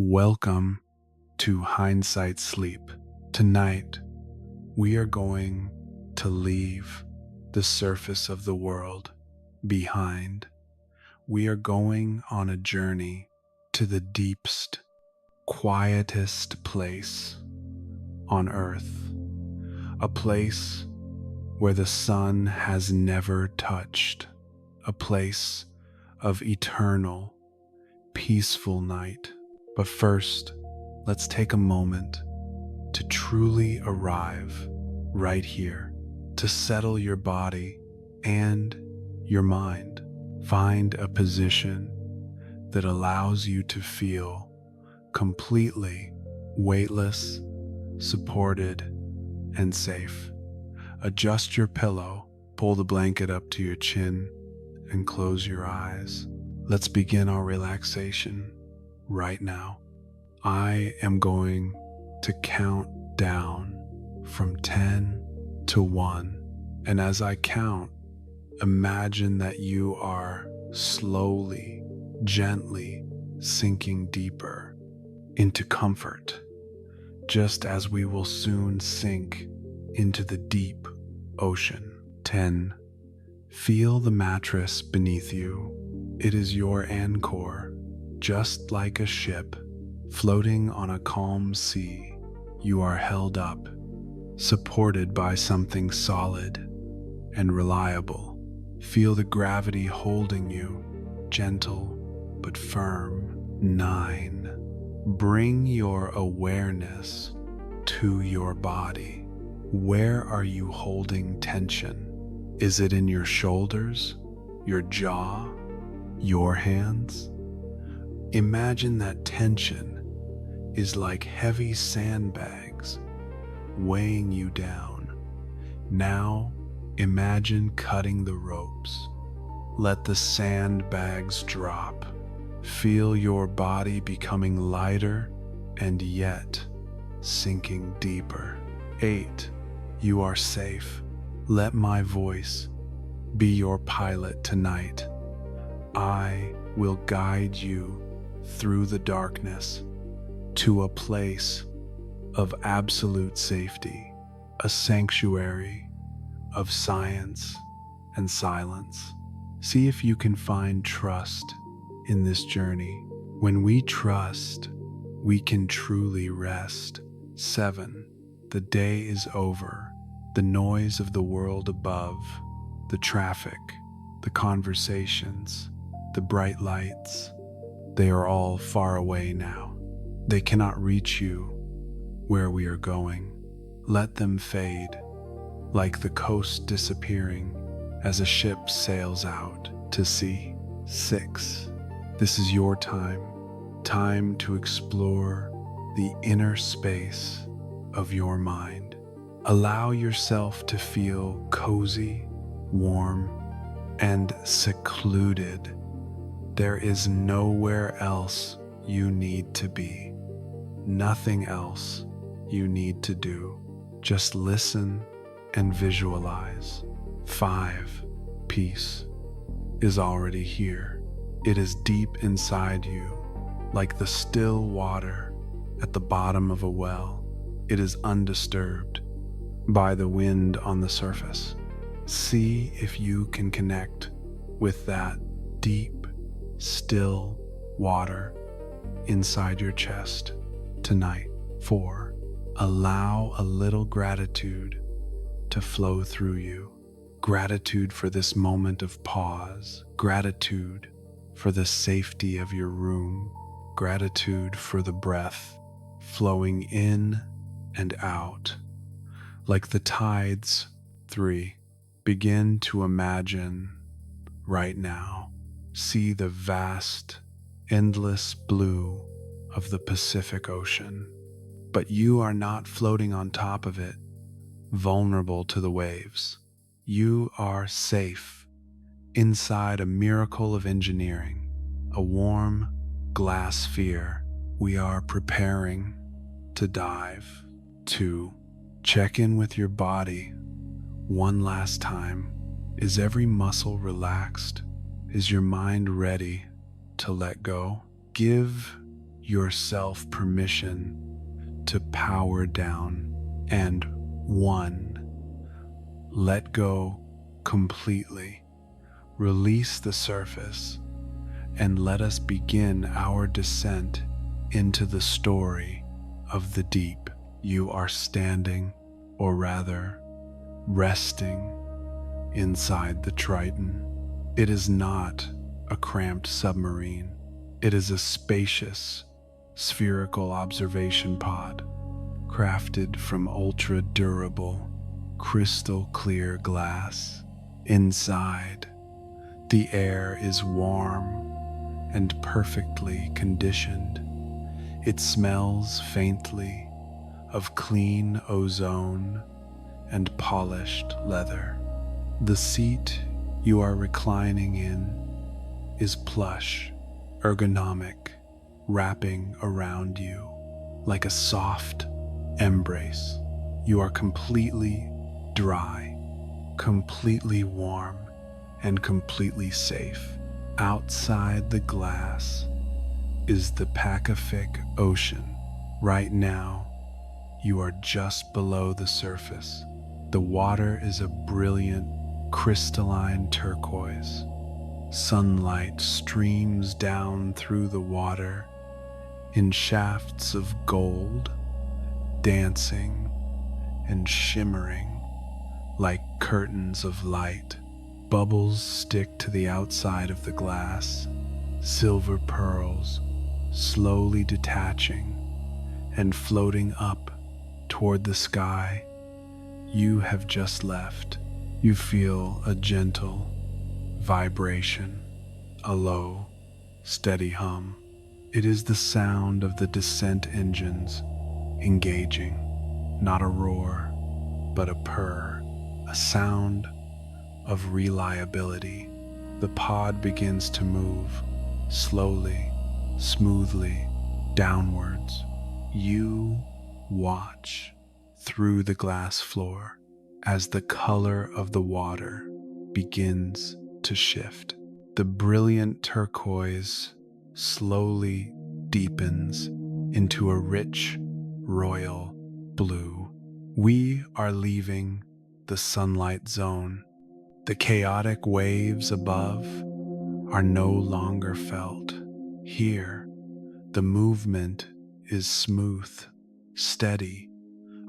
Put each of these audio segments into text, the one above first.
Welcome to Hindsight Sleep. Tonight, we are going to leave the surface of the world behind. We are going on a journey to the deepest, quietest place on Earth, a place where the sun has never touched, a place of eternal, peaceful night. But first, let's take a moment to truly arrive right here, to settle your body and your mind. Find a position that allows you to feel completely weightless, supported, and safe. Adjust your pillow, pull the blanket up to your chin, and close your eyes. Let's begin our relaxation right now. I am going to count down from 10 to 1. And as I count, imagine that you are slowly, gently sinking deeper into comfort, just as we will soon sink into the deep ocean. 10. Feel the mattress beneath you. It is your anchor. Just like a ship floating on a calm sea, you are held up, supported by something solid and reliable. Feel the gravity holding you, gentle but firm. 9. Bring your awareness to your body. Where are you holding tension? Is it in your shoulders, your jaw, your hands? Imagine that tension is like heavy sandbags weighing you down. Now imagine cutting the ropes. Let the sandbags drop. Feel your body becoming lighter and yet sinking deeper. 8. You are safe. Let my voice be your pilot tonight. I will guide you through the darkness to a place of absolute safety, a sanctuary of science and silence. See if you can find trust in this journey. When we trust, we can truly rest. 7. The day is over. The noise of the world above, the traffic, the conversations, the bright lights, they are all far away now. They cannot reach you where we are going. Let them fade, like the coast disappearing as a ship sails out to sea. 6. This is your time to explore the inner space of your mind. Allow yourself to feel cozy, warm, and secluded. There is nowhere else you need to be, nothing else you need to do. Just listen and visualize. 5. Peace is already here. It is deep inside you, like the still water at the bottom of a well. It is undisturbed by the wind on the surface. See if you can connect with that deep, still water inside your chest tonight. 4. Allow a little gratitude to flow through you. Gratitude for this moment of pause. Gratitude for the safety of your room. Gratitude for the breath flowing in and out like the tides. 3. Begin to imagine right now. See the vast, endless blue of the Pacific Ocean, but you are not floating on top of it, vulnerable to the waves. You are safe inside a miracle of engineering, a warm glass sphere. We are preparing to dive. 2. Check in with your body one last time. Is every muscle relaxed? Is your mind ready to let go? Give yourself permission to power down. And 1. Let go completely. Release the surface and let us begin our descent into the story of the deep. You are standing, or rather, resting inside the Triton. It is not a cramped submarine. It is a spacious, spherical observation pod, crafted from ultra-durable, crystal-clear glass. Inside, the air is warm and perfectly conditioned. It smells faintly of clean ozone and polished leather. The seat you are reclining in is plush, ergonomic, wrapping around you like a soft embrace. You are completely dry, completely warm, and completely safe. Outside the glass is the Pacific Ocean. Right now, you are just below the surface. The water is a brilliant, crystalline turquoise. Sunlight streams down through the water in shafts of gold, dancing and shimmering like curtains of light. Bubbles stick to the outside of the glass, silver pearls slowly detaching and floating up toward the sky you have just left. You feel a gentle vibration, a low, steady hum. It is the sound of the descent engines engaging, not a roar, but a purr, a sound of reliability. The pod begins to move slowly, smoothly, downwards. You watch through the glass floor as the color of the water begins to shift. The brilliant turquoise slowly deepens into a rich, royal blue. We are leaving the sunlight zone. The chaotic waves above are no longer felt. Here, the movement is smooth, steady,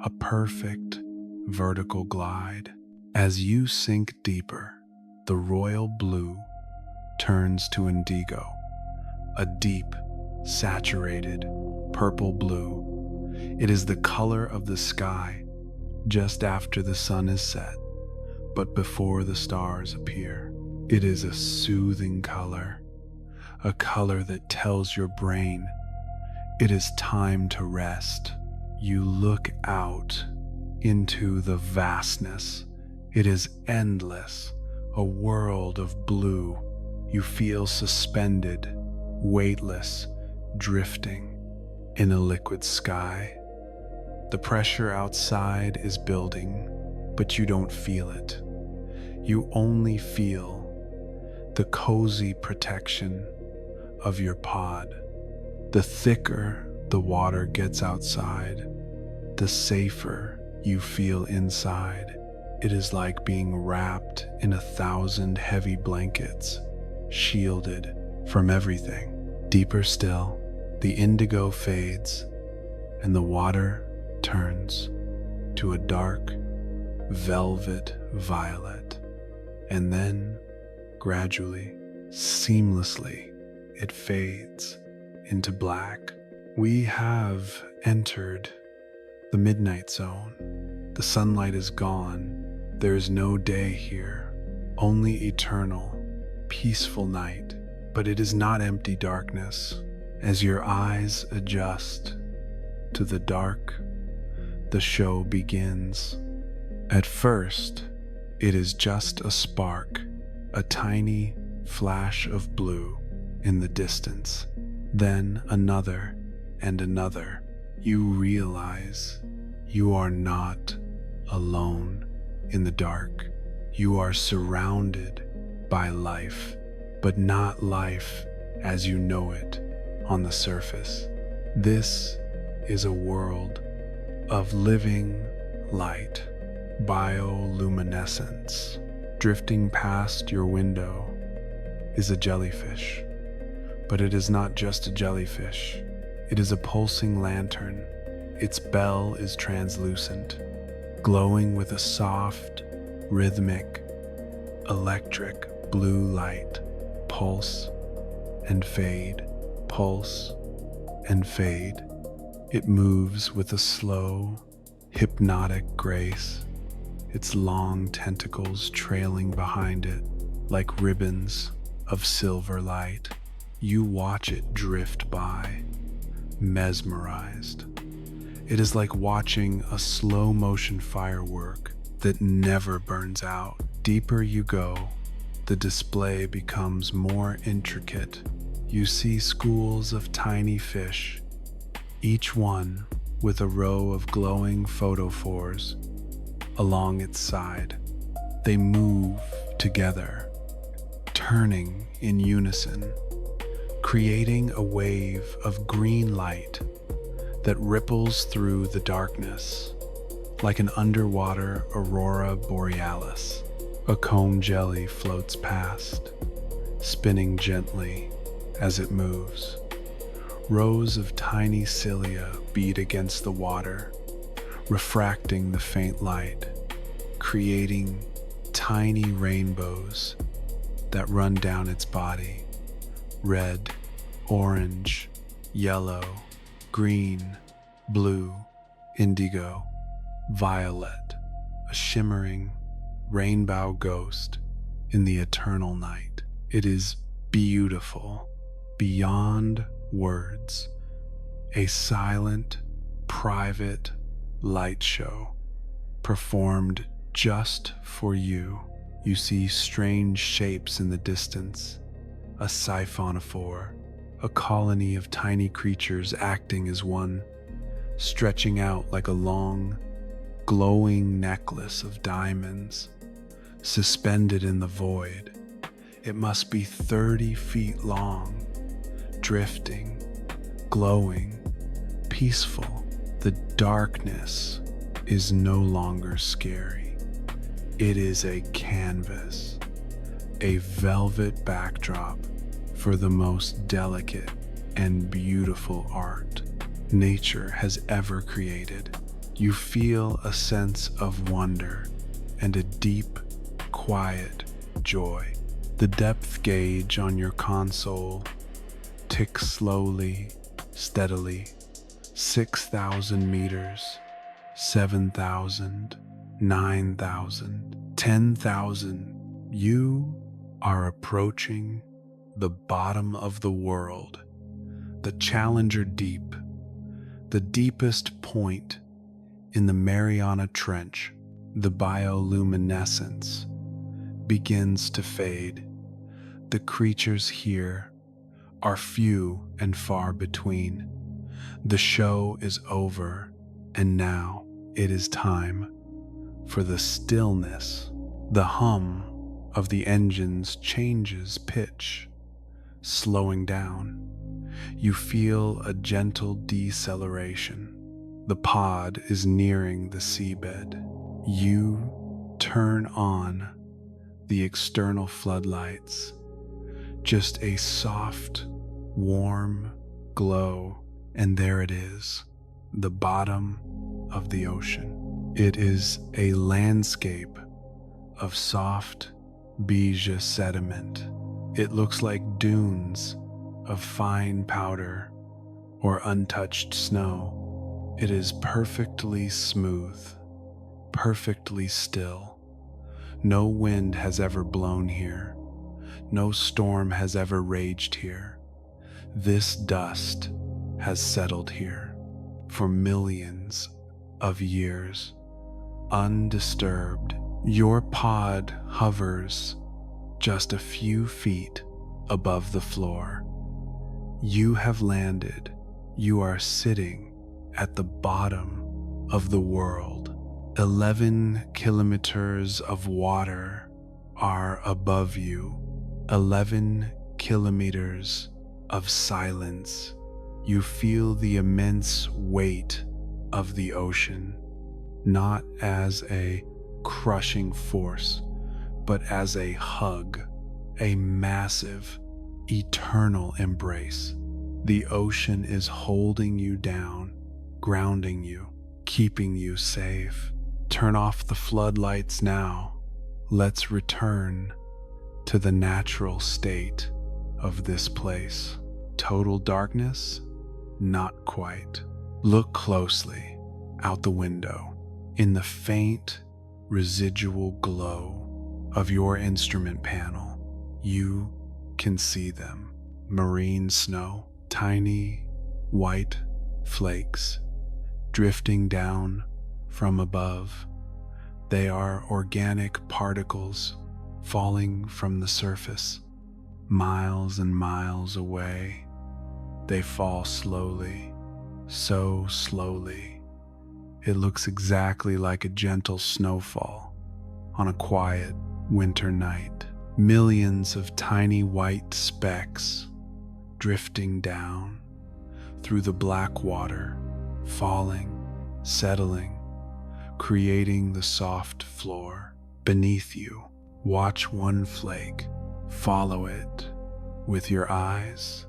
a perfect vertical glide. As you sink deeper, the royal blue turns to indigo, a deep, saturated purple blue. It is the color of the sky just after the sun is set, but before the stars appear. It is a soothing color, a color that tells your brain it is time to rest. You look out into the vastness. It is endless, a world of blue. You feel suspended, weightless, drifting in a liquid sky. The pressure outside is building, but you don't feel it. You only feel the cozy protection of your pod. The thicker the water gets outside, the safer you feel inside. It is like being wrapped in 1,000 heavy blankets, shielded from everything. Deeper still, the indigo fades and the water turns to a dark, velvet violet. And then, gradually, seamlessly, it fades into black. We have entered the midnight zone. The sunlight is gone. There is no day here, only eternal, peaceful night. But it is not empty darkness. As your eyes adjust to the dark, the show begins. At first, it is just a spark, a tiny flash of blue in the distance. Then another and another. You realize you are not alone in the dark. You are surrounded by life, but not life as you know it on the surface. This is a world of living light, bioluminescence. Drifting past your window is a jellyfish, but it is not just a jellyfish. It is a pulsing lantern. Its bell is translucent, glowing with a soft, rhythmic, electric blue light. Pulse and fade, pulse and fade. It moves with a slow, hypnotic grace, its long tentacles trailing behind it like ribbons of silver light. You watch it drift by, mesmerized. It is like watching a slow-motion firework that never burns out. Deeper you go, the display becomes more intricate. You see schools of tiny fish, each one with a row of glowing photophores along its side. They move together, turning in unison, creating a wave of green light that ripples through the darkness like an underwater Aurora borealis. A comb jelly floats past, spinning gently as it moves. Rows of tiny cilia beat against the water, refracting the faint light, creating tiny rainbows that run down its body. Red, orange, yellow, green, blue, indigo, violet, a shimmering rainbow ghost in the eternal night. It is beautiful, beyond words, a silent, private light show performed just for you. You see strange shapes in the distance, a Siphonophore, a colony of tiny creatures acting as one, stretching out like a long, glowing necklace of diamonds, suspended in the void. It must be 30 feet long, drifting, glowing, peaceful. The darkness is no longer scary. It is a canvas, a velvet backdrop for the most delicate and beautiful art nature has ever created. You feel a sense of wonder and a deep, quiet joy. The depth gauge on your console ticks slowly, steadily. 6,000 meters, 7,000, 9,000, 10,000. You are approaching the bottom of the world, the Challenger Deep, the deepest point in the Mariana Trench. The bioluminescence begins to fade. The creatures here are few and far between. The show is over, and now it is time for the stillness. The hum of the engines changes pitch, slowing down. You feel a gentle deceleration. The pod is nearing the seabed. You turn on the external floodlights. Just a soft, warm glow, and there it is, the bottom of the ocean. It is a landscape of soft, beige sediment. It looks like dunes of fine powder or untouched snow. It is perfectly smooth, perfectly still. No wind has ever blown here. No storm has ever raged here. This dust has settled here for millions of years, undisturbed. Your pod hovers just a few feet above the floor. You have landed. You are sitting at the bottom of the world. 11 kilometers of water are above you. 11 kilometers of silence. You feel the immense weight of the ocean, not as a crushing force, but as a hug, a massive, eternal embrace. The ocean is holding you down, grounding you, keeping you safe. Turn off the floodlights now. Let's return to the natural state of this place. Total darkness? Not quite. Look closely out the window. In the faint, residual glow of your instrument panel, you can see them. Marine snow, tiny white flakes drifting down from above. They are organic particles falling from the surface, miles and miles away. They fall slowly, so slowly. It looks exactly like a gentle snowfall on a quiet winter night. Millions of tiny white specks drifting down through the black water, falling, settling, creating the soft floor beneath you. Watch one flake, follow it with your eyes.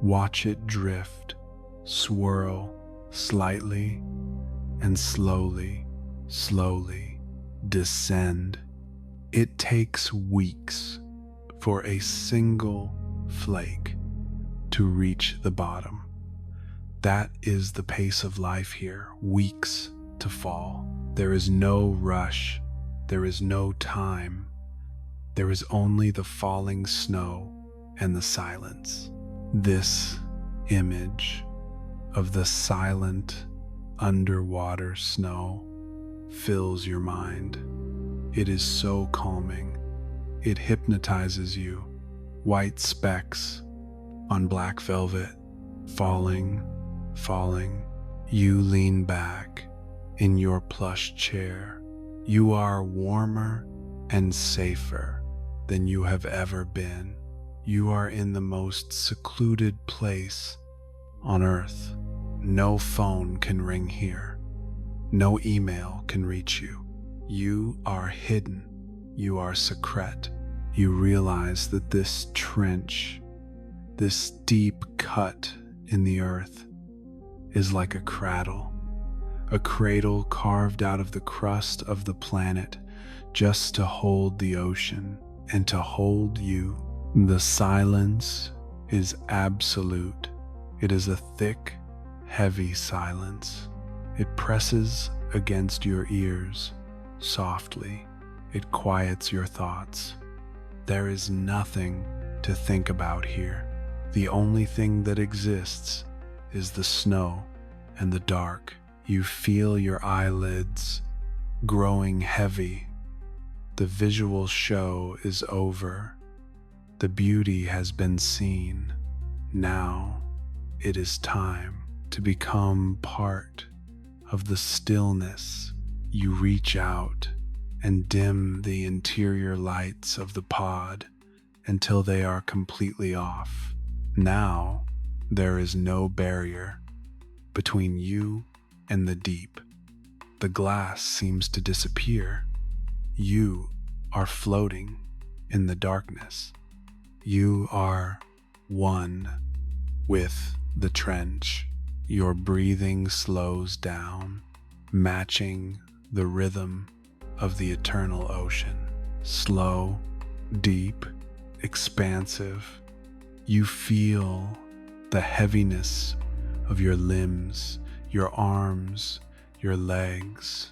Watch it drift, swirl slightly, and slowly, slowly descend. It takes weeks for a single flake to reach the bottom. That is the pace of life here, weeks to fall. There is no rush, there is no time. There is only the falling snow and the silence. This image of the silent underwater snow fills your mind. It is so calming. It hypnotizes you. White specks on black velvet, falling, falling. You lean back in your plush chair. You are warmer and safer than you have ever been. You are in the most secluded place on Earth. No phone can ring here. No email can reach you. You are hidden. You are secret. You realize that this trench, this deep cut in the earth, is like a cradle carved out of the crust of the planet just to hold the ocean and to hold you. The silence is absolute. It is a thick, heavy silence. It presses against your ears softly. It quiets your thoughts. There is nothing to think about here. The only thing that exists is the snow and the dark. You feel your eyelids growing heavy. The visual show is over. The beauty has been seen. Now it is time to become part of the stillness. You reach out and dim the interior lights of the pod until they are completely off. Now there is no barrier between you and the deep. The glass seems to disappear. You are floating in the darkness. You are one with the trench. Your breathing slows down, matching the rhythm of the eternal ocean. Slow, deep, expansive. You feel the heaviness of your limbs, your arms, your legs.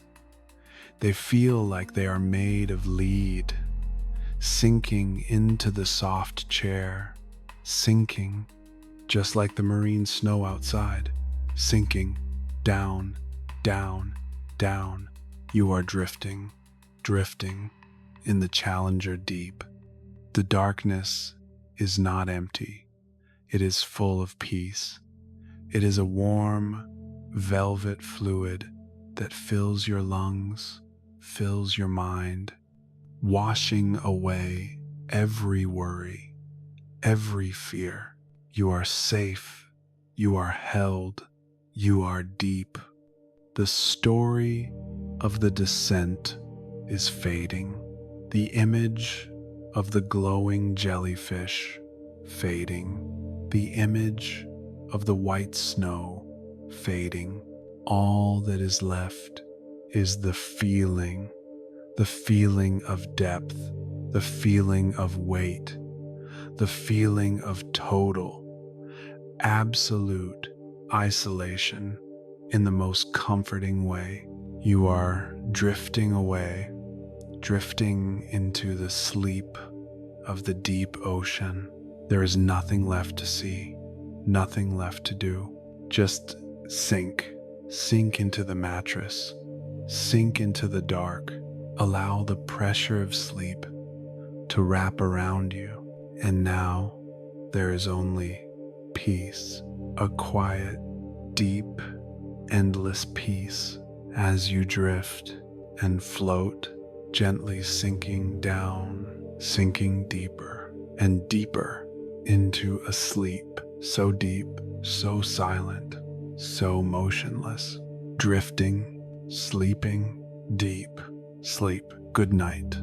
They feel like they are made of lead, sinking into the soft chair, sinking just like the marine snow outside, sinking down, down, down. You are drifting, drifting in the Challenger deep. The darkness is not empty. It is full of peace. It is a warm, velvet fluid that fills your lungs, fills your mind, washing away every worry, every fear. You are safe. You are held. You are deep. The story of the descent is fading. The image of the glowing jellyfish fading. The image of the white snow fading. All that is left is the feeling of depth, the feeling of weight, the feeling of total, absolute isolation in the most comforting way. You are drifting away, drifting into the sleep of the deep ocean. There is nothing left to see, nothing left to do. Just sink into the mattress, sink into the dark. Allow the pressure of sleep to wrap around you. And now there is only peace, a quiet, deep, endless peace as you drift and float, gently sinking down, sinking deeper and deeper into a sleep so deep, so silent, so motionless, drifting, sleeping, deep sleep. Good night.